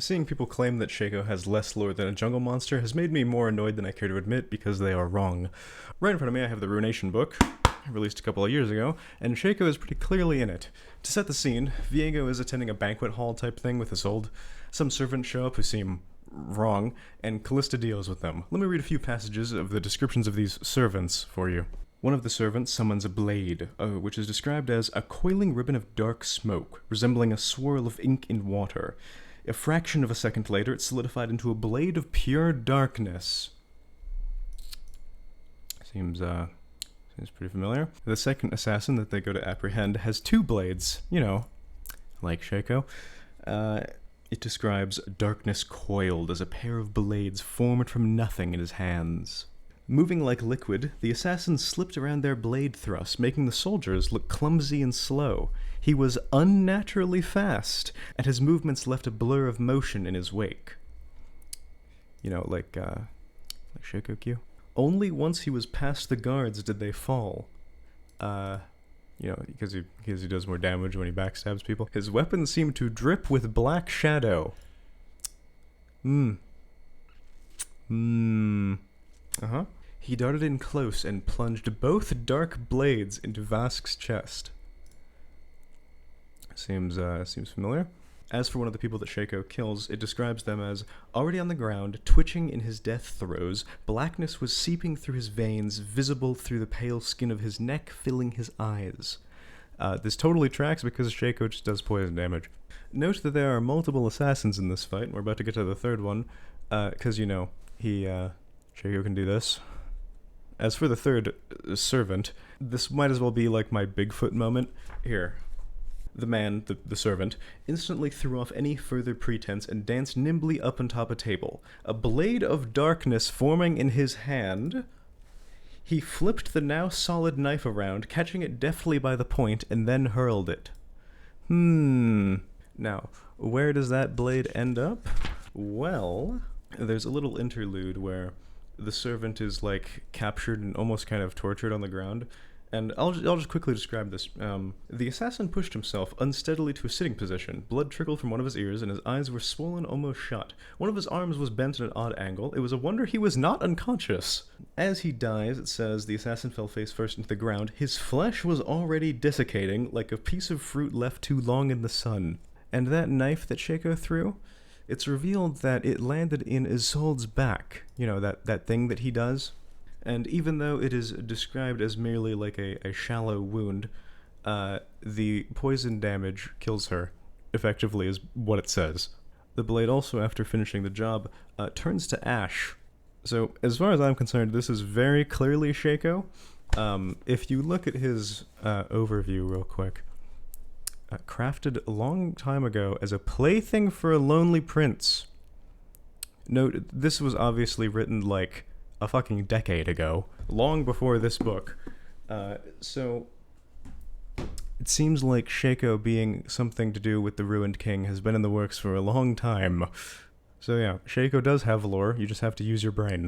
Seeing people claim that Shaco has less lore than a jungle monster has made me more annoyed than I care to admit because they are wrong. Right in front of me I have the Ruination book, released a couple of years ago, and Shaco is pretty clearly in it. To set the scene, Viego is attending a banquet hall type thing with Isolde. Some servants show up who seem wrong, and Callista deals with them. Let me read a few passages of the descriptions of these servants for you. One of the servants summons a blade, which is described as a coiling ribbon of dark smoke, resembling a swirl of ink in water. A fraction of a second later, it solidified into a blade of pure darkness. Seems pretty familiar. The second assassin that they go to apprehend has two blades, like Shaco. It describes darkness coiled as a pair of blades formed from nothing in his hands. Moving like liquid, the assassins slipped around their blade thrusts, making the soldiers look clumsy and slow. He was unnaturally fast, and his movements left a blur of motion in his wake. Like Shaco Q. Only once he was past the guards did they fall. Because he does more damage when he backstabs people. His weapons seem to drip with black shadow. He darted in close and plunged both dark blades into Vask's chest. Seems familiar. As for one of the people that Shaco kills, it describes them as already on the ground, twitching in his death throes. Blackness was seeping through his veins, visible through the pale skin of his neck, filling his eyes. This totally tracks because Shaco just does poison damage. Note that there are multiple assassins in this fight, and we're about to get to the third one, because, Shaco can do this. As for the third servant, this might as well be like my Bigfoot moment. Here. The man, the servant, instantly threw off any further pretense and danced nimbly up on top a table. A blade of darkness forming in his hand, he flipped the now solid knife around, catching it deftly by the point, and then hurled it. Now, where does that blade end up? Well, there's a little interlude where the servant is, captured and almost kind of tortured on the ground. And I'll just quickly describe this. The assassin pushed himself unsteadily to a sitting position. Blood trickled from one of his ears, and his eyes were swollen almost shut. One of his arms was bent at an odd angle. It was a wonder he was not unconscious. As he dies, it says, the assassin fell face first into the ground. His flesh was already desiccating, like a piece of fruit left too long in the sun. And that knife that Shaco threw, it's revealed that it landed in Isolde's back. That thing that he does. And even though it is described as merely like a shallow wound, the poison damage kills her, effectively, is what it says. The blade also, after finishing the job, turns to ash. So, as far as I'm concerned, this is very clearly Shaco. If you look at his overview real quick, crafted a long time ago as a plaything for a lonely prince. Note, this was obviously written a fucking decade ago, long before this book. So it seems like Shaco being something to do with the Ruined King has been in the works for a long time. So yeah, Shaco does have lore, you just have to use your brain.